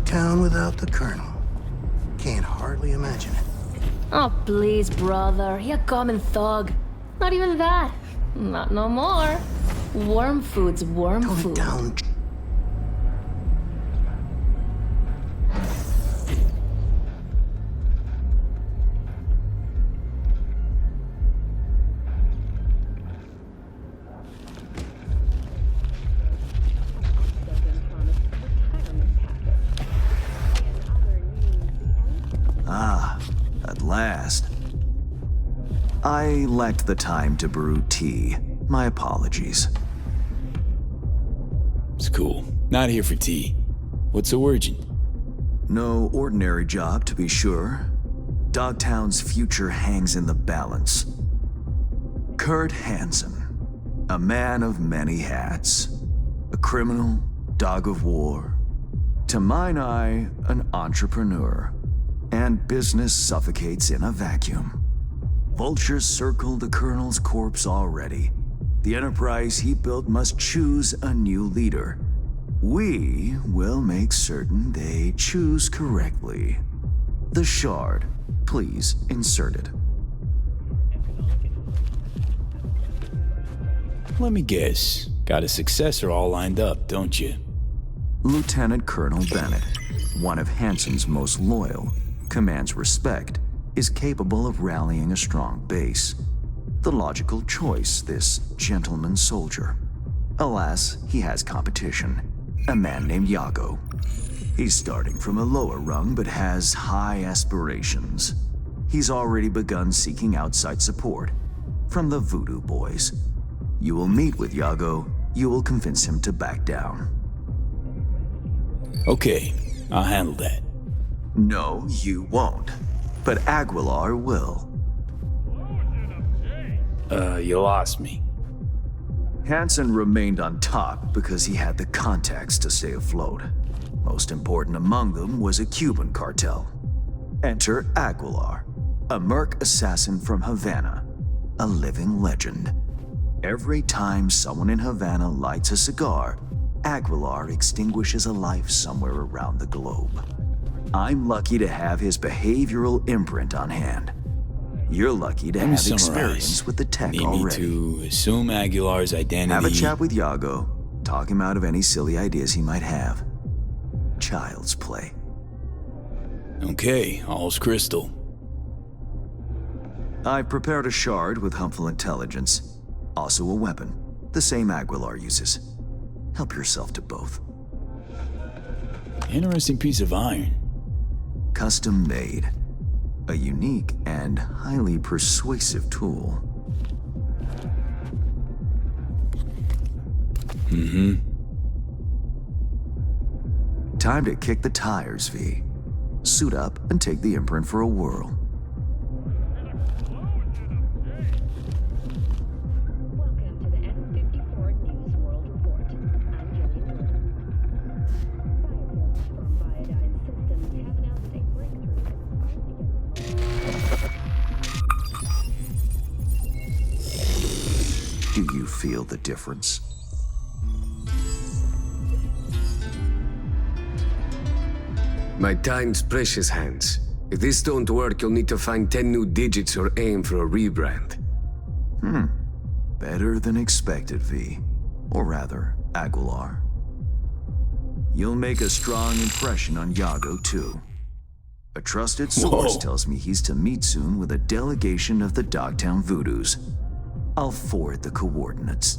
Dogtown without the Colonel. Can't hardly imagine it. Oh, please, brother. You common thug. Not even that. Not no more. Worm food's worm Tone food. it down. Ah, at last. I lacked the time to brew tea. My apologies. It's cool. Not here for tea. What's so urgent? No ordinary job, to be sure. Dogtown's future hangs in the balance. Kurt Hansen, a man of many hats. A criminal, dog of war. To mine eye, an entrepreneur. And business suffocates in a vacuum. Vultures circle the Colonel's corpse already. The enterprise he built must choose a new leader. We will make certain they choose correctly. The shard, please insert it. Let me guess. Got a successor all lined up, don't you? Lieutenant Colonel Bennett, one of Hansen's most loyal, commands respect, is capable of rallying a strong base. The logical choice, this gentleman soldier. Alas, he has competition, a man named Yago. He's starting from a lower rung but has high aspirations. He's already begun seeking outside support from the Voodoo Boys. You will meet with Yago, you will convince him to back down. Okay, I'll handle that. No, you won't. But Aguilar will. You lost me. Hansen remained on top because he had the contacts to stay afloat. Most important among them was a Cuban cartel. Enter Aguilar, a merc assassin from Havana, a living legend. Every time someone in Havana lights a cigar, Aguilar extinguishes a life somewhere around the globe. I'm lucky to have his behavioral imprint on hand. You're lucky to have experience with the tech Need already. me to assume Aguilar's identity? Have a chat with Yago. Talk him out of any silly ideas he might have. Child's play. Okay, all's crystal. I've prepared a shard with helpful intelligence. Also a weapon, the same Aguilar uses. Help yourself to both. Interesting piece of iron. Custom made. A unique and highly persuasive tool. Time to kick the tires, V. Suit up and take the imprint for a whirl. Welcome to the F-54 News World Report. I'm Jillian. Scientists from Biodine Systems have announced a breakthrough Do you feel the difference? My time's precious, Hans. If this don't work, you'll need to find 10 new digits or aim for a rebrand. Better than expected, V. Or rather, Aguilar. You'll make a strong impression on Yago, too. A trusted source tells me he's to meet soon with a delegation of the Dogtown Voodoos. I'll forward the coordinates.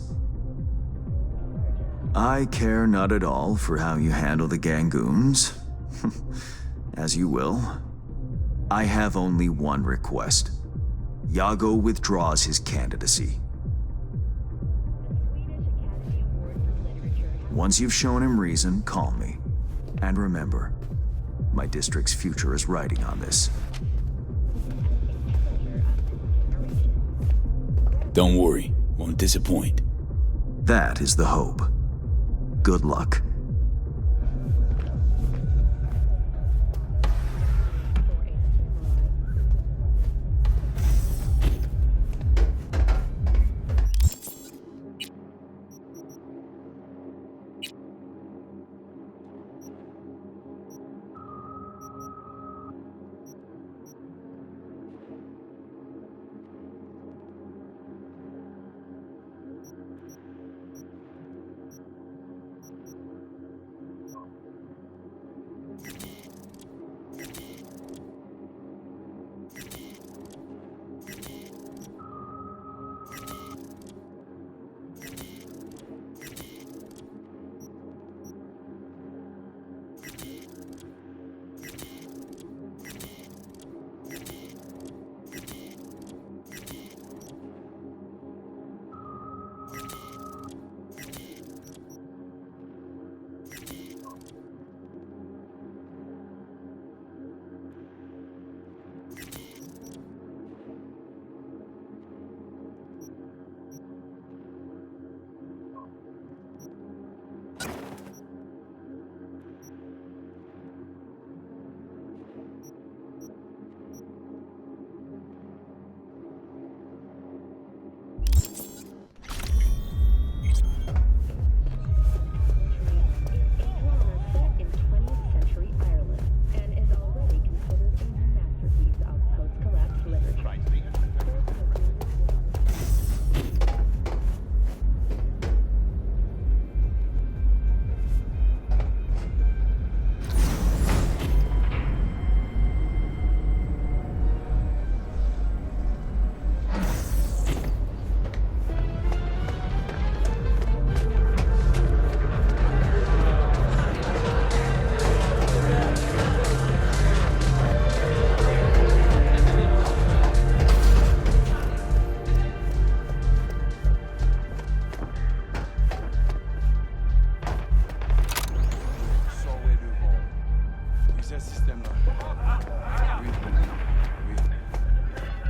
I care not at all for how you handle the Gangoons. As you will. I have only one request. Yago withdraws his candidacy. Once you've shown him reason, call me. And remember, my district's future is riding on this. Don't worry, won't disappoint. That is the hope. Good luck.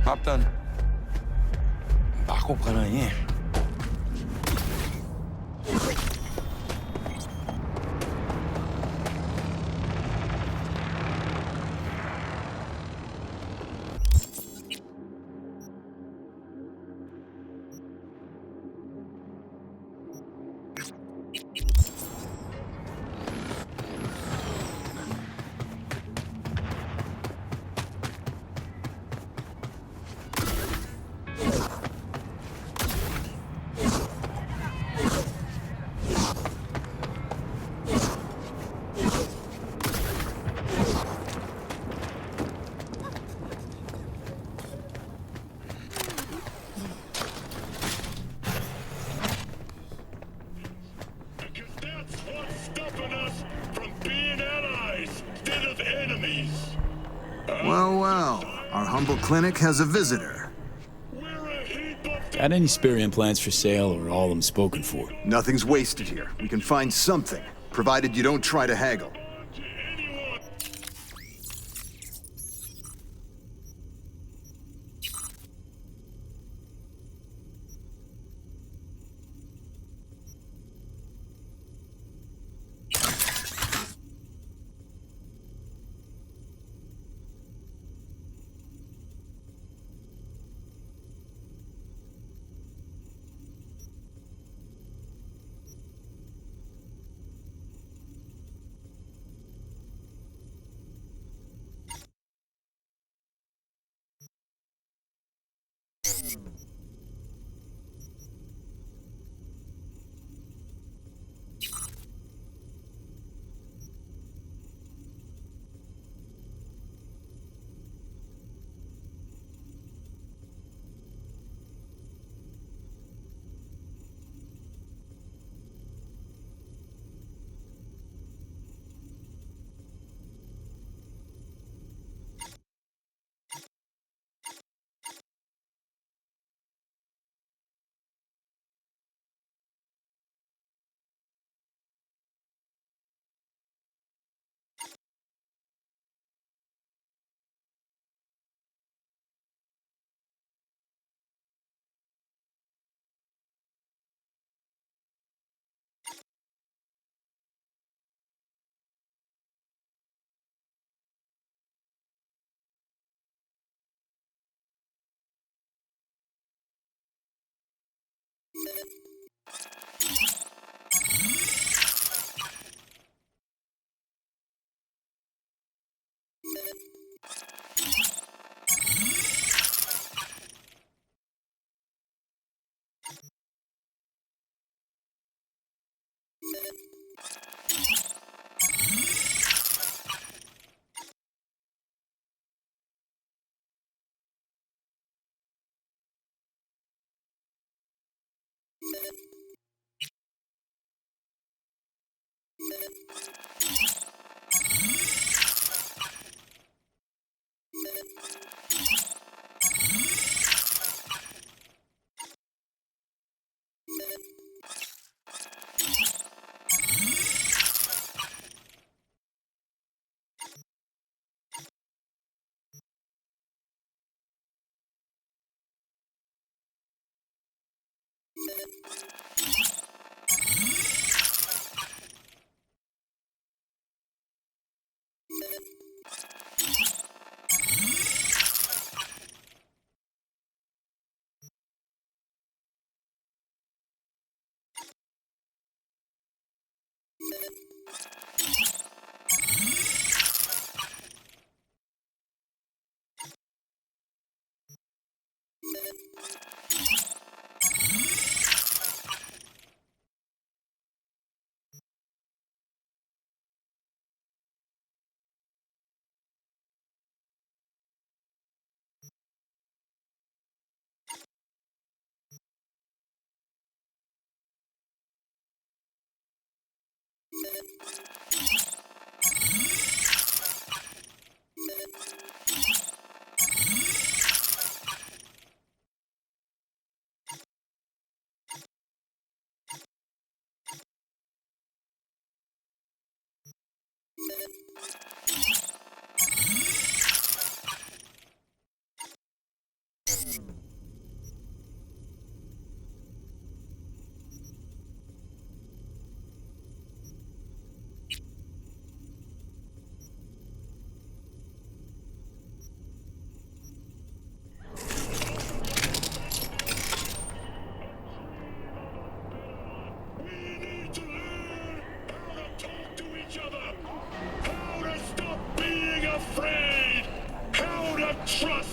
Hop done. Pas comprendre rien. That's what's stopping us from being allies instead of enemies. Well, well, our humble clinic has a visitor. We're a heap of Got any spare implants for sale, or all of them spoken for? Nothing's wasted here. We can find something, provided you don't try to haggle. to anyone.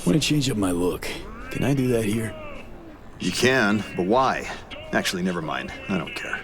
Want to change up my look. Can I do that here? You can, but why? Actually, never mind. I don't care.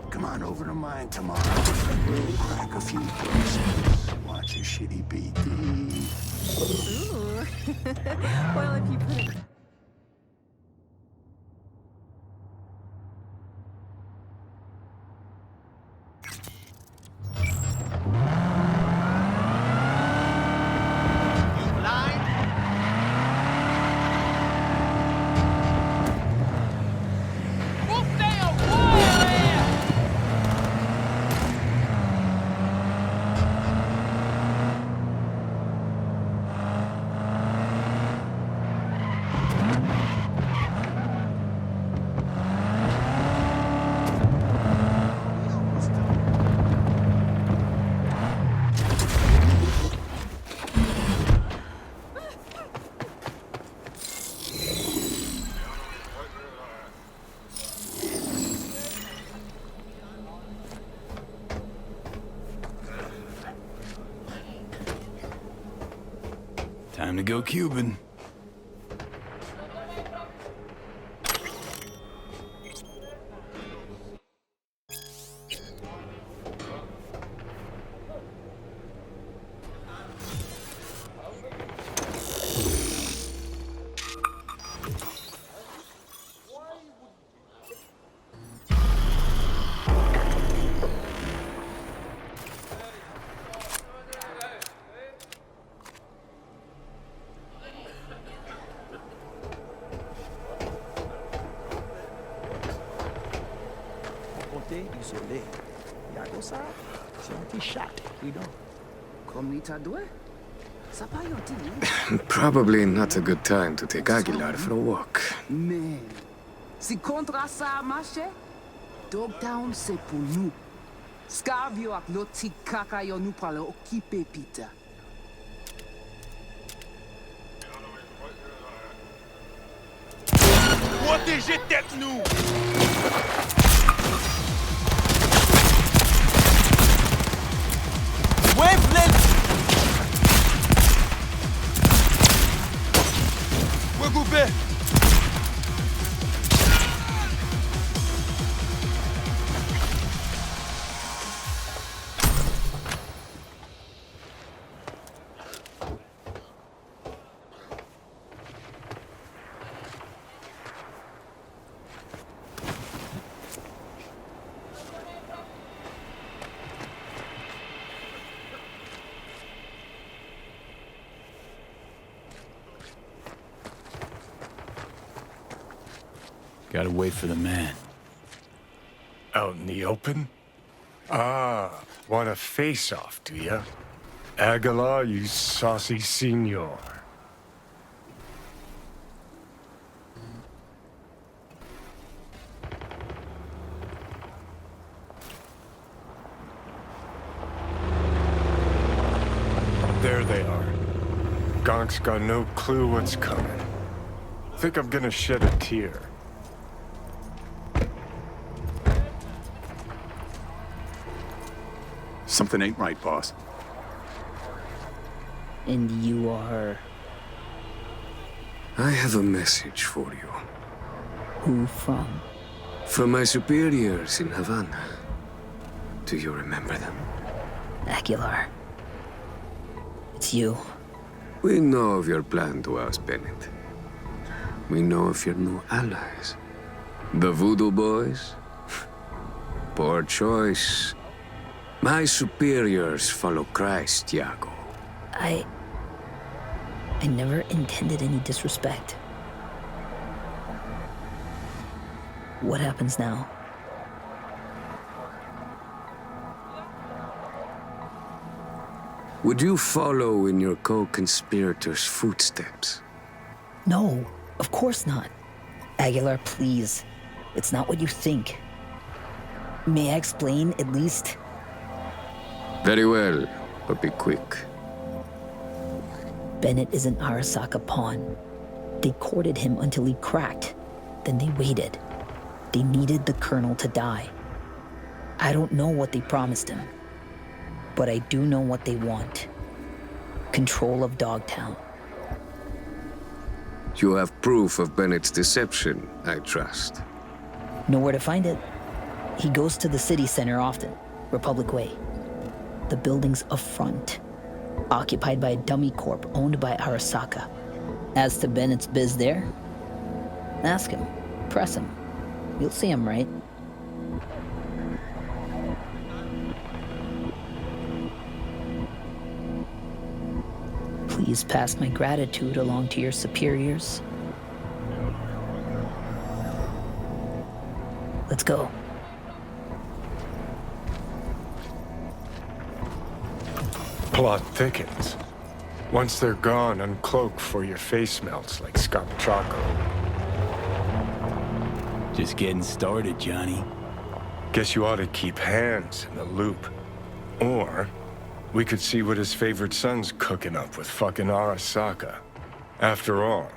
Come on over to mine tomorrow. We'll crack a few jokes. Watch a shitty BD. Ooh. Well, if you put it... Time to go Cuban. Isolé. Yago sa, c'est un petit chat, you know. Comme ni ta doué? Ça pas yon ti, Probably not a good time to take Aguilar for a walk. Mais, si kontra sa marche, Dogtown c'est pour nous. Scarvio ak lot ti kaka yo nou pral okipe pita. Protégez tête nous! Regroupez! Gotta wait for the man. Out in the open? Ah, want a face-off, do ya? Aguilar, you saucy senor. There they are. Gonk's got no clue what's coming. Think I'm gonna shed a tear. Something ain't right, boss. And you are... I have a message for you. Who from? From my superiors in Havana. Do you remember them? Aguilar. It's you. We know of your plan to oust Bennett. We know of your new allies. The Voodoo Boys? Poor choice. My superiors follow Christ, Iago. I never intended any disrespect. What happens now? Would you follow in your co-conspirators' footsteps? No, of course not. Aguilar, please. It's not what you think. May I explain, at least? Very well, but be quick. Bennett is an Arasaka pawn. They courted him until he cracked. Then they waited. They needed the Colonel to die. I don't know what they promised him, but I do know what they want. Control of Dogtown. You have proof of Bennett's deception, I trust. Know where to find it? He goes to the city center often, Republic Way. The building's a front, occupied by a dummy corp owned by Arasaka. As to Bennett's biz there, ask him, press him. You'll see him, right? Please pass my gratitude along to your superiors. Let's go. Plot thickens. Once they're gone, uncloak for your face melts like Scott Choco. Just getting started, Johnny. Guess you ought to keep hands in the loop. Or we could see what his favorite son's cooking up with fucking Arasaka. After all,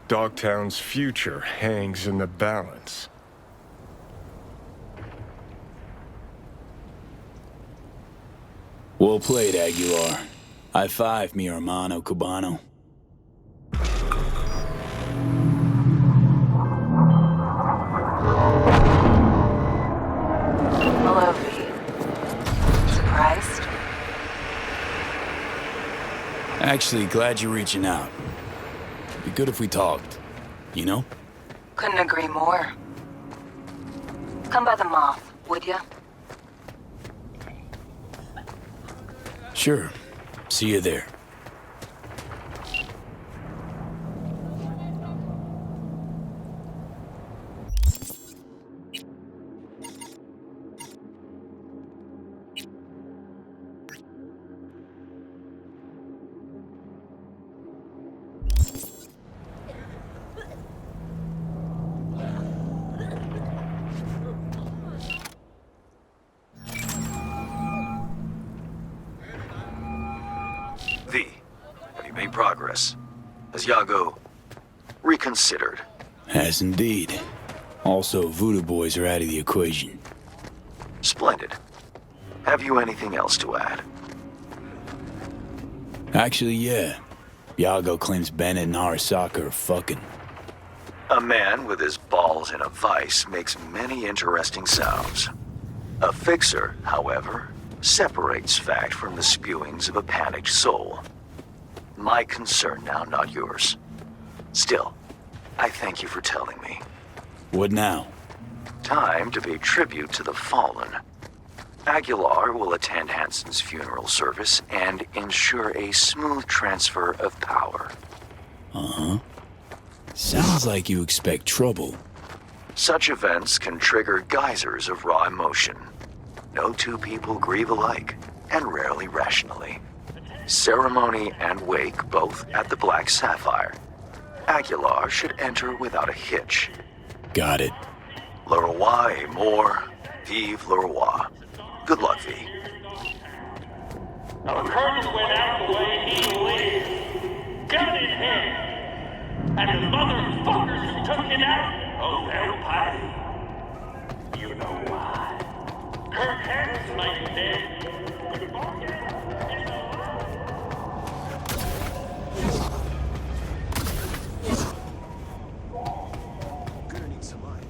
Dogtown's future hangs in the balance. Well played, Aguilar. High five, mi hermano cubano. Hello, V. Surprised? Actually, glad you're reaching out. Be good if we talked, you know? Couldn't agree more. Come by the Moth, would ya? Sure. See you there. V, have you made progress? Has Yago reconsidered? Has indeed. Also, Voodoo Boys are out of the equation. Splendid. Have you anything else to add? Actually, yeah. Yago claims Bennett and Arasaka are fucking. A man with his balls in a vice makes many interesting sounds. A fixer, however, separates fact from the spewings of a panicked soul. My concern now, not yours. Still, I thank you for telling me. What now? Time to pay tribute to the fallen. Aguilar will attend Hansen's funeral service and ensure a smooth transfer of power. Uh-huh. Sounds like you expect trouble. Such events can trigger geysers of raw emotion. No two people grieve alike, and rarely rationally. Ceremony and wake both at the Black Sapphire. Aguilar should enter without a hitch. Got it. Le roi est mort, vive le roi. Good luck, V. The curtain went out the way he lived. Gun in hand. And the motherfuckers who took it out, oh, they'll pay. You know why. Kirk Harris might be dead. But Morgan is alive. Gonna need some money.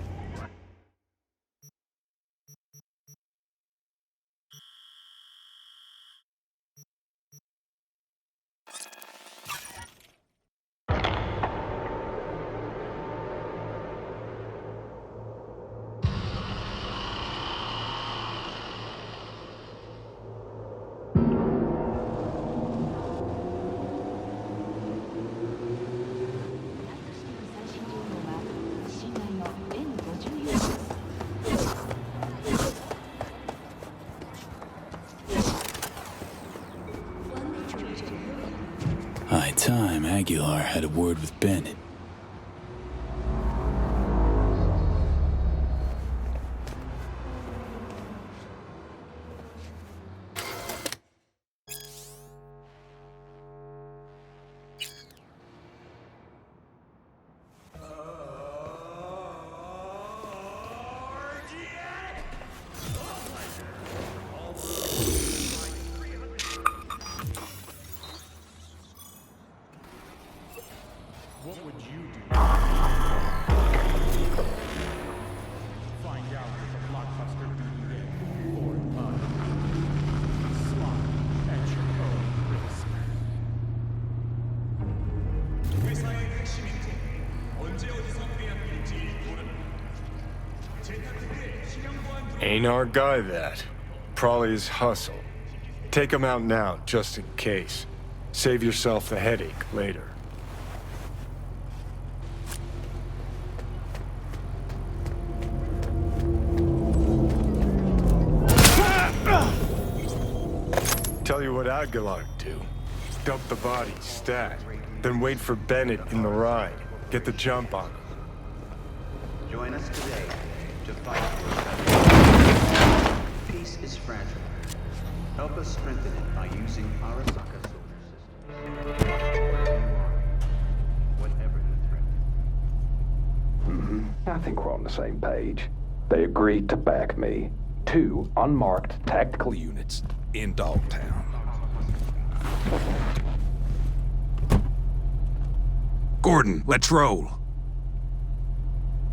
Aguilar had a word with Bennett. What would you do? Find out with a blockbuster DVD for mine. Slot at your own risk. 회사의 핵심인지 언제 어디서 빼앗길지 모르는. 제타특의 신형보안 Ain't our guy that. Probably his hustle. Take him out now, just in case. Save yourself the headache later. Tell you what Aguilar do. Dump the body, stat. Then wait for Bennett in the ride. Get the jump on him. Join us today to fight for peace is fragile. Help us strengthen it by using Arasaka solar system. Whatever the threat. I think we're on the same page. They agreed to back me. 2 unmarked tactical units in Dogtown. Gordon, let's roll.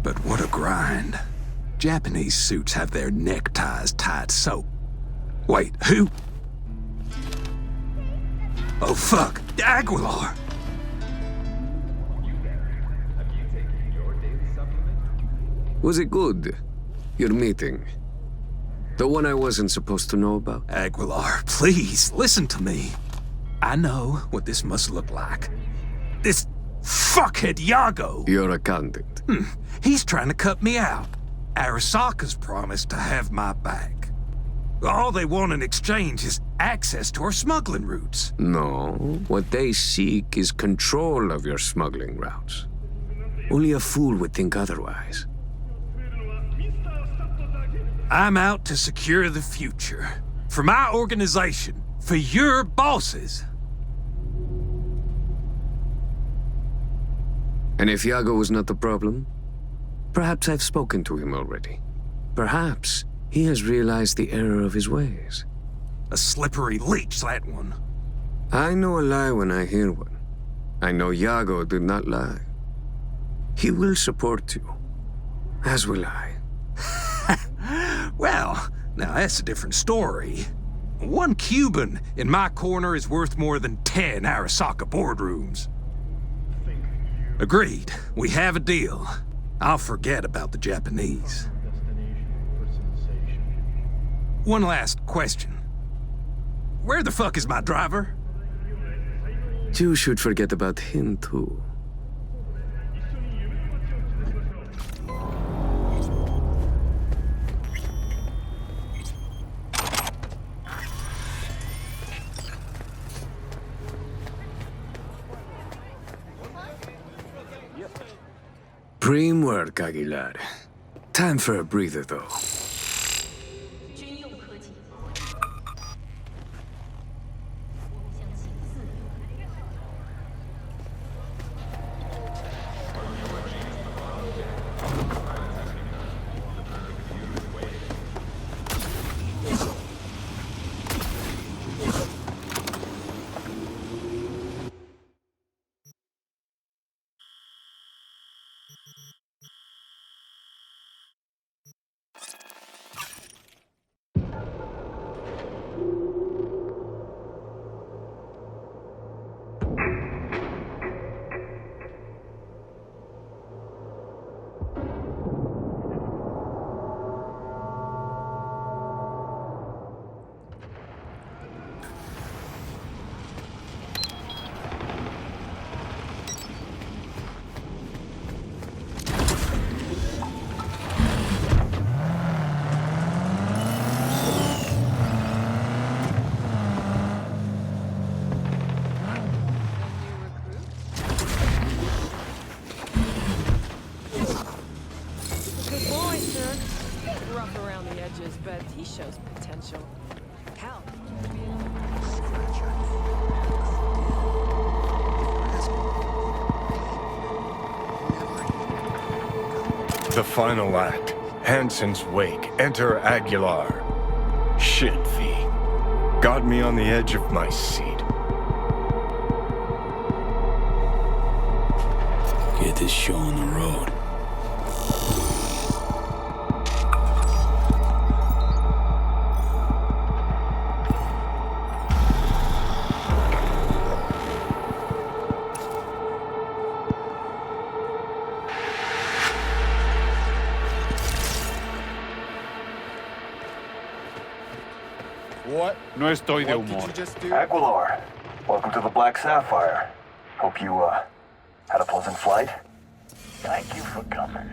But what a grind. Japanese suits have their neckties tied so... Wait, who? Oh, fuck. Aguilar! Was it good? Your meeting? The one I wasn't supposed to know about? Aguilar, please, listen to me. I know what this must look like. This fuckhead Yago. Your accountant. He's trying to cut me out. Arasaka's promised to have my back. All they want in exchange is access to our smuggling routes. No, what they seek is control of your smuggling routes. Only a fool would think otherwise. I'm out to secure the future. For my organization. For your bosses. And if Yago was not the problem, perhaps I've spoken to him already. Perhaps he has realized the error of his ways. A slippery leech, that one. I know a lie when I hear one. I know Yago did not lie. He will support you, as will I. Well, now that's a different story. 1 Cuban in my corner is worth more than 10 Arasaka boardrooms. Agreed. We have a deal. I'll forget about the Japanese. One last question. Where the fuck is my driver? You should forget about him, too. Prime work, Aguilar. Time for a breather, though. just bet he shows potential. Hell. The final act. Hansen's wake. Enter Aguilar. Shit, V. Got me on the edge of my seat. Get this show on the road. No estoy de humor. Aguilar, welcome to the Black Sapphire. Hope you, had a pleasant flight. Thank you for coming.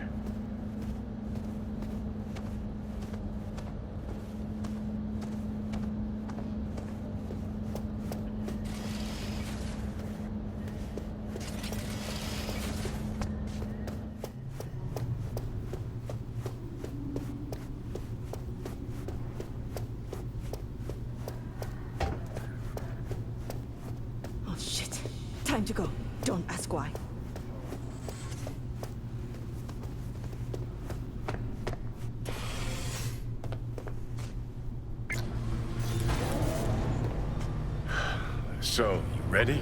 Oh shit. Time to go. Don't ask why. So, you ready?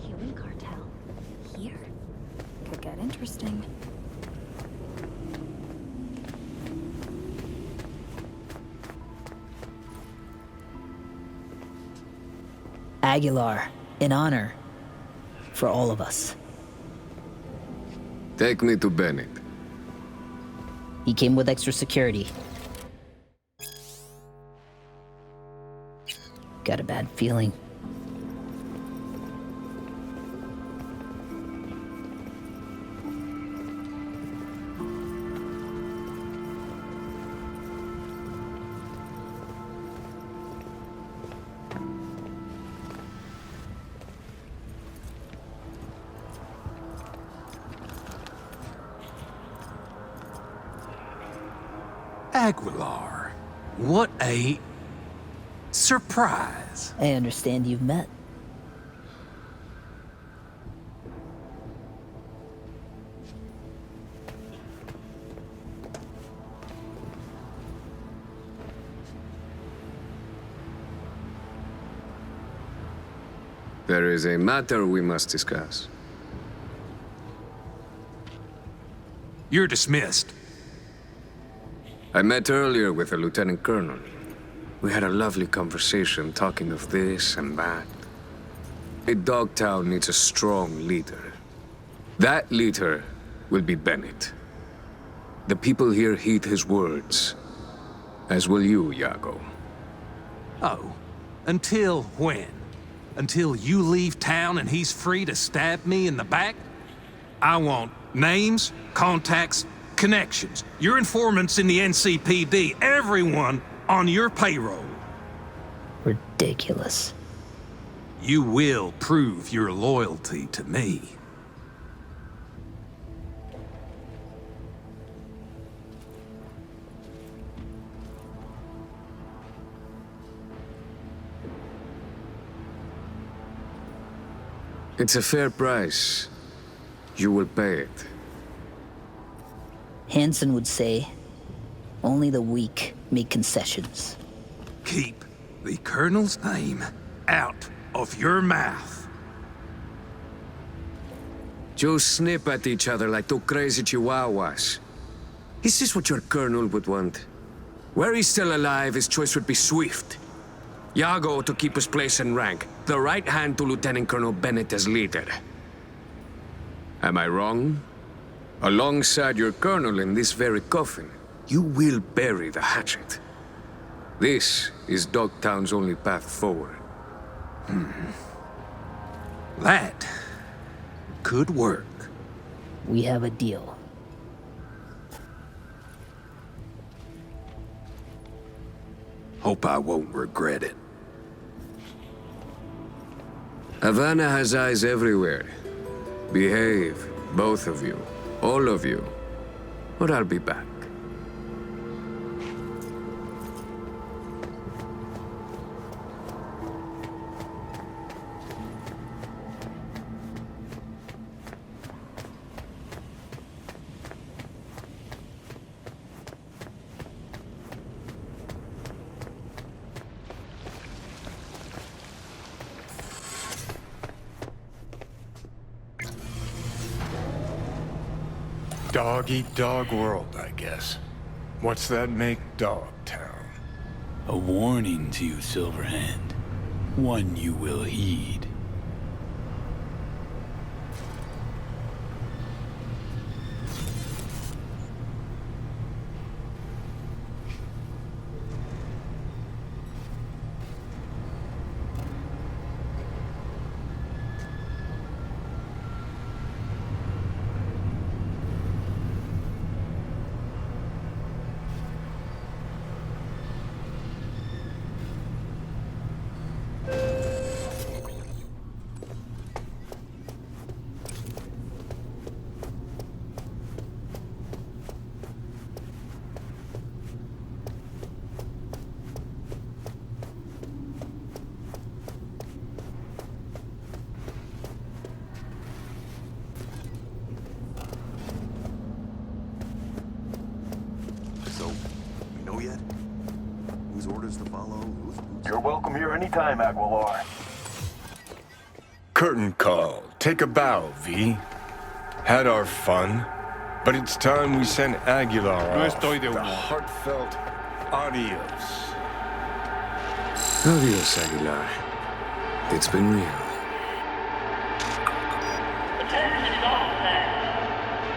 Human cartel. Here. Could get interesting. Aguilar, in honor. For all of us. Take me to Bennett. He came with extra security. Got a bad feeling. Aguilar, what a surprise. I understand you've met. There is a matter we must discuss. You're dismissed. I met earlier with a lieutenant colonel. We had a lovely conversation talking of this and that. A Dogtown needs a strong leader. That leader will be Bennett. The people here heed his words, as will you, Iago. Oh, until when? Until you leave town and he's free to stab me in the back? I want names, contacts, connections, your informants in the NCPD, everyone on your payroll. Ridiculous. You will prove your loyalty to me. It's a fair price. You will pay it. Hansen would say, only the weak make concessions. Keep the Colonel's name out of your mouth. Just snip at each other like two crazy chihuahuas. Is this what your colonel would want? Were he still alive, his choice would be swift. Iago to keep his place in rank, the right hand to Lieutenant Colonel Bennett as leader. Am I wrong? Alongside your colonel in this very coffin, you will bury the hatchet. This is Dogtown's only path forward. That could work. We have a deal. Hope I won't regret it. Havana has eyes everywhere. Behave, both of you, all of you, or I'll be back. Dog-eat-dog world, I guess. What's that make Dogtown? A warning to you, Silverhand. One you will heed. You're welcome here anytime, Aguilar. Curtain call. Take a bow, V. Had our fun, but it's time we send Aguilar off. The heartfelt adios. Adios, Aguilar. It's been real. Attention, Dogtown.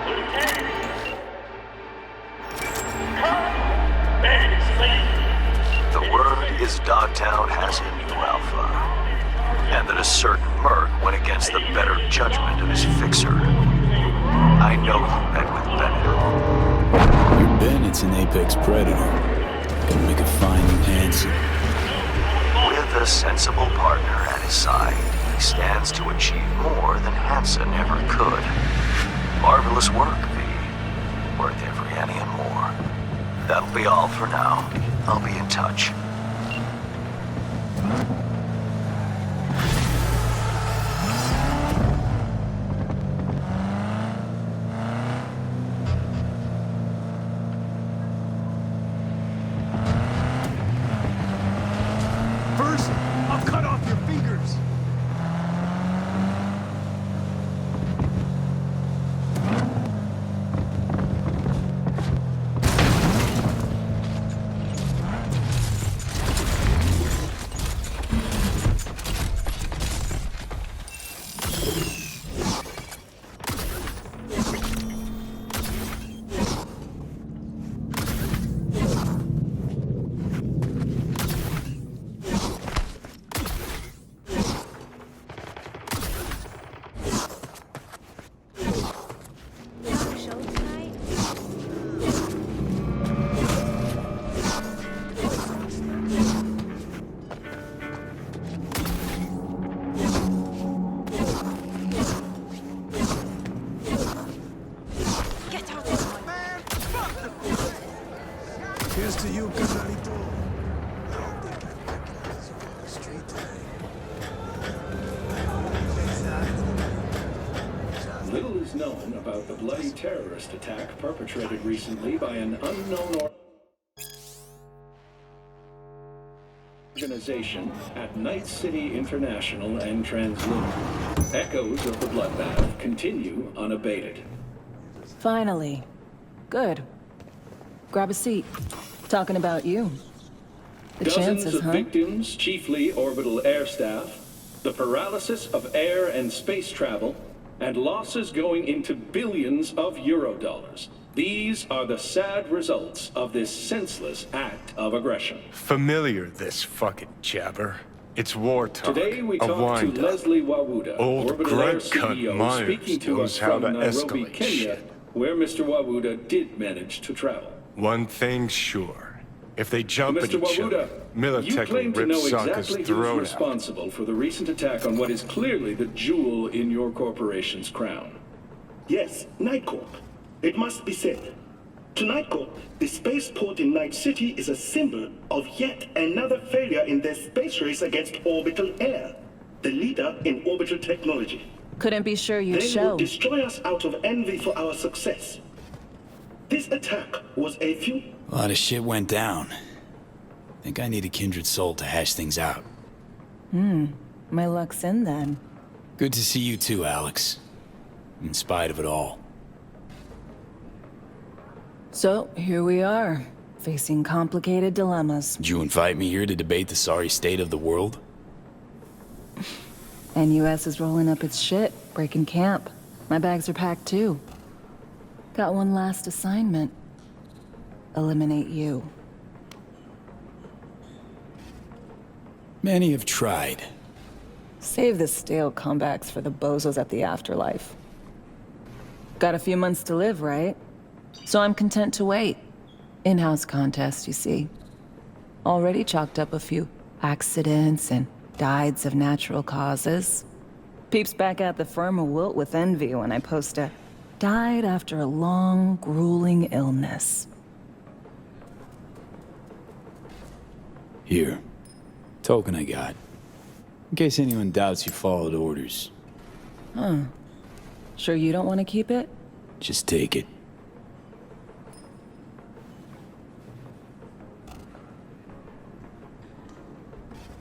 Lieutenant. Colonel Bennett is late. The word is Dogtown has a new alpha, and that a certain merc went against the better judgment of his fixer. I know you met with Bennett. Your Bennett's an apex predator. Gonna make a fine new Hanson. With a sensible partner at his side, he stands to achieve more than Hanson ever could. Marvelous work, V. Worth every penny and more. That'll be all for now. I'll be in touch. First, I'll cut off your fingers. Here's to you, Carnalito. Little is known about the bloody terrorist attack perpetrated recently by an unknown organization at Night City International and Translunar. Echoes of the bloodbath continue unabated. Finally. Good. Grab a seat. Talking about you. The Dozens chances, of huh? victims, chiefly orbital air staff, the paralysis of air and space travel, and losses going into billions of Eurodollars. These are the sad results of this senseless act of aggression. Familiar, this fucking jabber. It's war talk. Today we a talk to wind-up. Leslie Wawuda, Old Orbital Air grunt cunt CEO, Myers speaking to us knows how from to Nairobi, escalate Kenya, shit. where Mr. Wawuda did manage to travel. One thing's sure. If they jump at Mr. each Wawuda, other, you Militech claim will to rip know Sokka's exactly who's throat out. responsible for the recent attack on what is clearly the jewel in your corporation's crown. Yes, Night Corp. It must be said. To Night Corp, the spaceport in Night City is a symbol of yet another failure in their space race against orbital air, the leader in orbital technology. Couldn't be sure you'd They show. would destroy us out of envy for our success. This attack was a few... A lot of shit went down. Think I need a kindred soul to hash things out. My luck's in then. Good to see you too, Alex. In spite of it all. So, here we are, facing complicated dilemmas. Did you invite me here to debate the sorry state of the world? NUS is rolling up its shit, breaking camp. My bags are packed too. Got one last assignment. Eliminate you. Many have tried. Save the stale comebacks for the bozos at the afterlife. Got a few months to live, right? So I'm content to wait. In-house contest, you see. Already chalked up a few accidents and dieds of natural causes. Peeps back at the firm will wilt with envy when I post a died after a long, grueling illness. Here. Token I got. In case anyone doubts you followed orders. Huh. Sure you don't want to keep it? Just take it.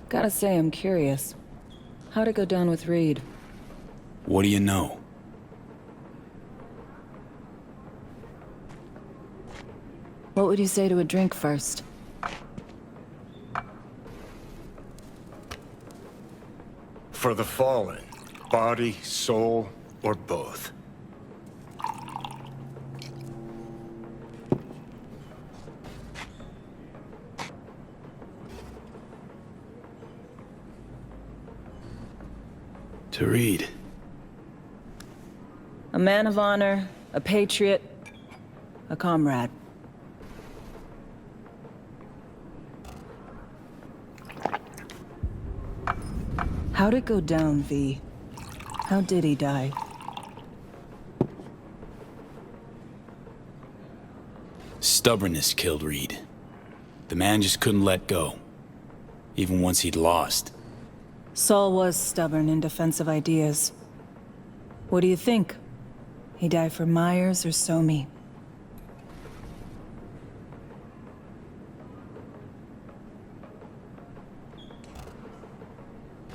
Gotta say, I'm curious. How'd it go down with Reed? What do you know? What would you say to a drink first? For the fallen, body, soul, or both. To Reed. A man of honor, a patriot, a comrade. How'd it go down, V? How did he die? Stubbornness killed Reed. The man just couldn't let go. Even once he'd lost. Saul was stubborn in defense of ideas. What do you think? He died for Myers or Somi?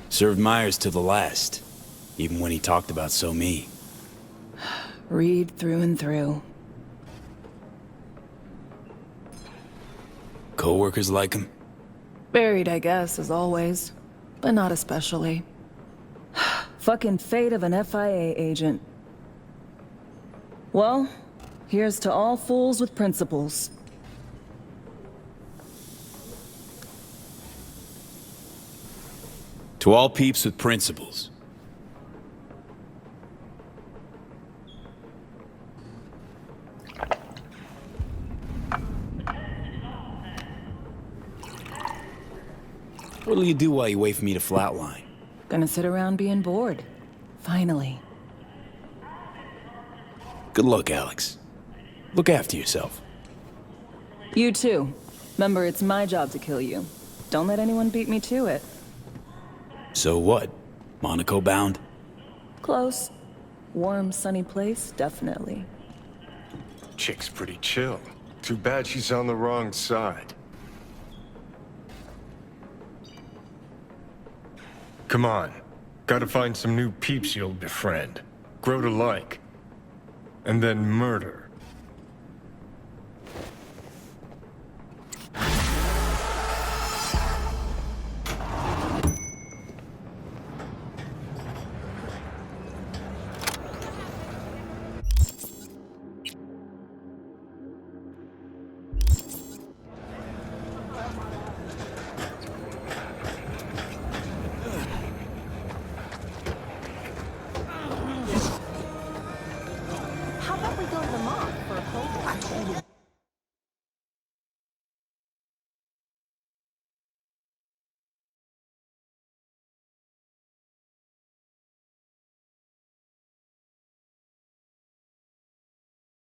Served Myers to the last. Even when he talked about So-Me. Reed through and through. Co-workers like him? Buried, I guess, as always. But not especially. Fucking fate of an FIA agent. Well, here's to all fools with principles. To all peeps with principles. What'll you do while you wait for me to flatline? Gonna sit around being bored. Finally. Good luck, Alex. Look after yourself. You too. Remember, it's my job to kill you. Don't let anyone beat me to it. So what? Monaco bound? Close. Warm, sunny place, definitely. Chick's pretty chill. Too bad she's on the wrong side. Come on. Gotta find some new peeps you'll befriend, grow to like, and then murder.